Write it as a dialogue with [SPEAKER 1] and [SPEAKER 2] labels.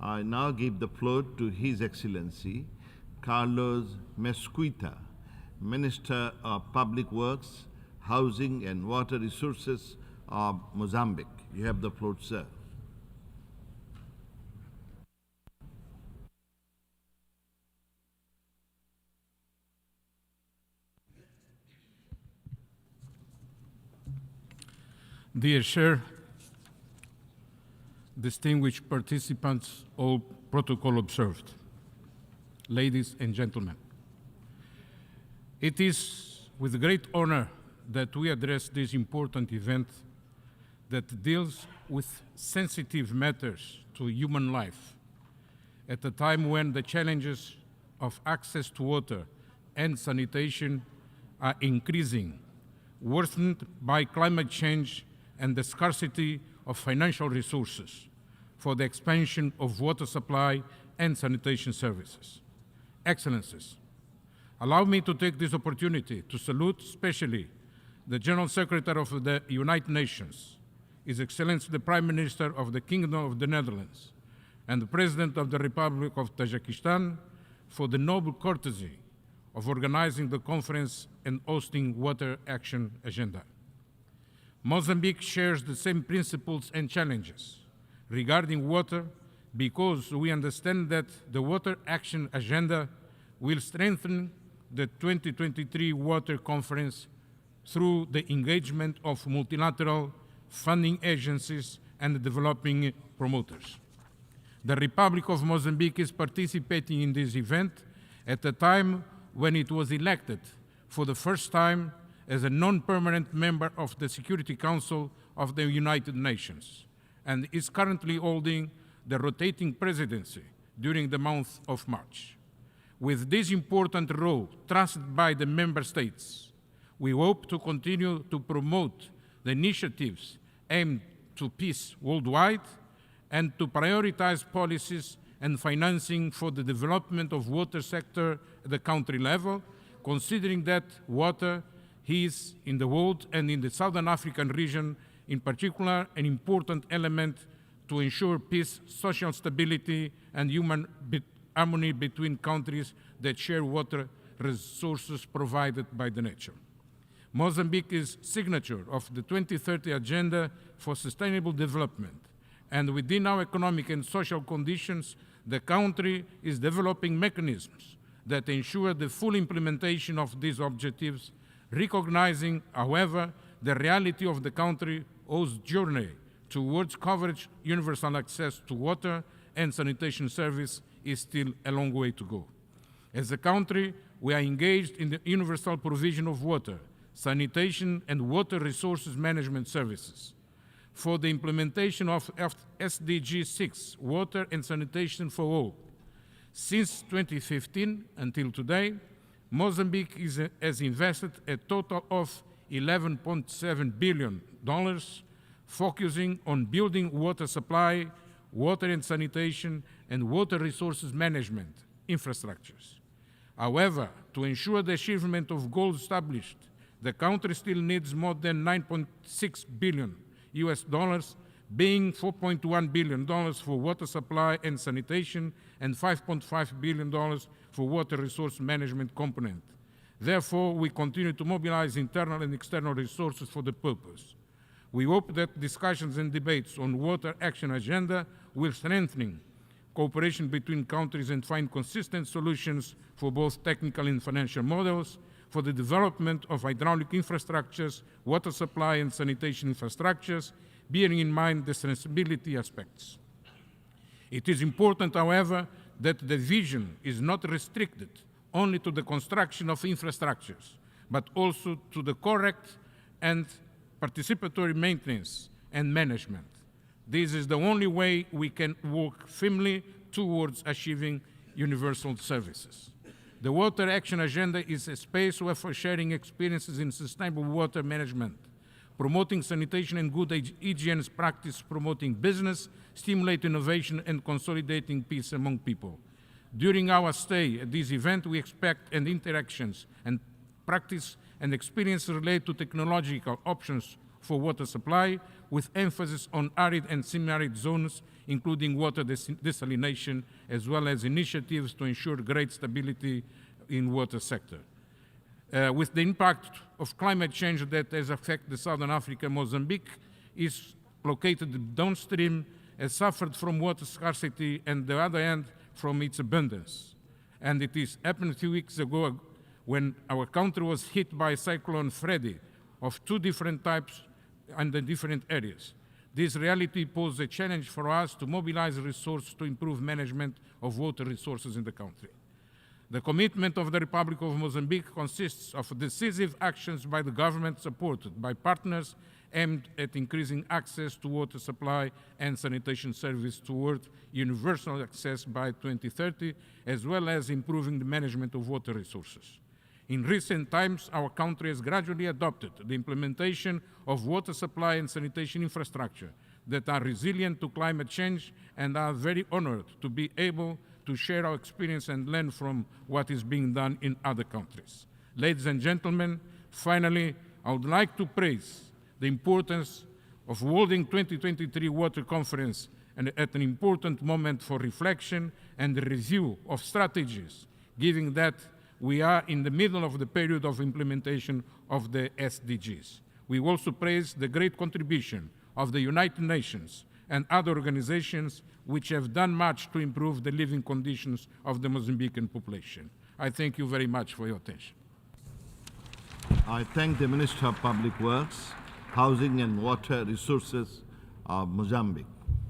[SPEAKER 1] I now give the floor to His Excellency Carlos Mesquita, Minister of Public Works, Housing and Water Resources of Mozambique. You have the floor, sir.
[SPEAKER 2] Dear Chair, distinguished participants, all protocol observed, ladies and gentlemen, it is with great honor that we address this important event that deals with sensitive matters to human life at a time when the challenges of access to water and sanitation are increasing, worsened by climate change and the scarcity of financial resources for the expansion of water supply and sanitation services. Excellencies, allow me to take this opportunity to salute especially the General Secretary of the United Nations, His Excellency the Prime Minister of the Kingdom of the Netherlands, and the President of the Republic of Tajikistan for the noble courtesy of organizing the conference and hosting Water Action Agenda. Mozambique shares the same principles and challenges regarding water because we understand that the Water Action Agenda will strengthen the 2023 Water Conference through the engagement of multilateral funding agencies and developing promoters. The Republic of Mozambique is participating in this event at a time when it was elected for the first time as a non-permanent member of the Security Council of the United Nations, and is currently holding the rotating presidency during the month of March. With this important role trusted by the member states, we hope to continue to promote the initiatives aimed to peace worldwide and to prioritize policies and financing for the development of water sector at the country level, considering that water is in the world and in the Southern African region in particular an important element to ensure peace, social stability, and human harmony between countries that share water resources provided by the nature. Mozambique is signature of the 2030 Agenda for Sustainable Development, and within our economic and social conditions, the country is developing mechanisms that ensure the full implementation of these objectives, recognizing, however, the reality of the country whose journey towards coverage, universal access to water and sanitation service is still a long way to go. As a country, we are engaged in the universal provision of water, sanitation and water resources management services. For the implementation of SDG 6, Water and Sanitation for All. Since 2015 until today, Mozambique has invested a total of $11.7 billion, focusing on building water supply, water and sanitation, and water resources management infrastructures. However, to ensure the achievement of goals established, the country still needs more than $9.6 billion, being $4.1 billion for water supply and sanitation and $5.5 billion for water resource management component. Therefore, we continue to mobilize internal and external resources for the purpose. We hope that discussions and debates on Water Action Agenda will strengthen cooperation between countries and find consistent solutions for both technical and financial models, for the development of hydraulic infrastructures, water supply and sanitation infrastructures, bearing in mind the sustainability aspects. It is important, however, that the vision is not restricted only to the construction of infrastructures, but also to the correct and participatory maintenance and management. This is the only way we can work firmly towards achieving universal services. The Water Action Agenda is a space for sharing experiences in sustainable water management, promoting sanitation and good hygiene practice, promoting business, stimulate innovation, and consolidating peace among people. During our stay at this event, we expect interactions and practice and experience related to technological options for water supply, with emphasis on arid and semi-arid zones, including water desalination, as well as initiatives to ensure great stability in water sector. With the impact of climate change that has affected Southern Africa, Mozambique is located downstream, has suffered from water scarcity, and the other end from its abundance. And it is happened a few weeks ago when our country was hit by Cyclone Freddy of two different types and in different areas. This reality poses a challenge for us to mobilize resources to improve management of water resources in the country. The commitment of the Republic of Mozambique consists of decisive actions by the government supported by partners aimed at increasing access to water supply and sanitation service toward universal access by 2030, as well as improving the management of water resources. In recent times, our country has gradually adopted the implementation of water supply and sanitation infrastructure that are resilient to climate change, and are very honored to be able to share our experience and learn from what is being done in other countries. Ladies and gentlemen, finally, I would like to praise the importance of holding 2023 Water Conference and at an important moment for reflection and the review of strategies, given that we are in the middle of the period of implementation of the SDGs. We also praise the great contribution of the United Nations and other organizations which have done much to improve the living conditions of the Mozambican population. I thank you very much for your attention.
[SPEAKER 1] I thank the Minister of Public Works, Housing and Water Resources of Mozambique.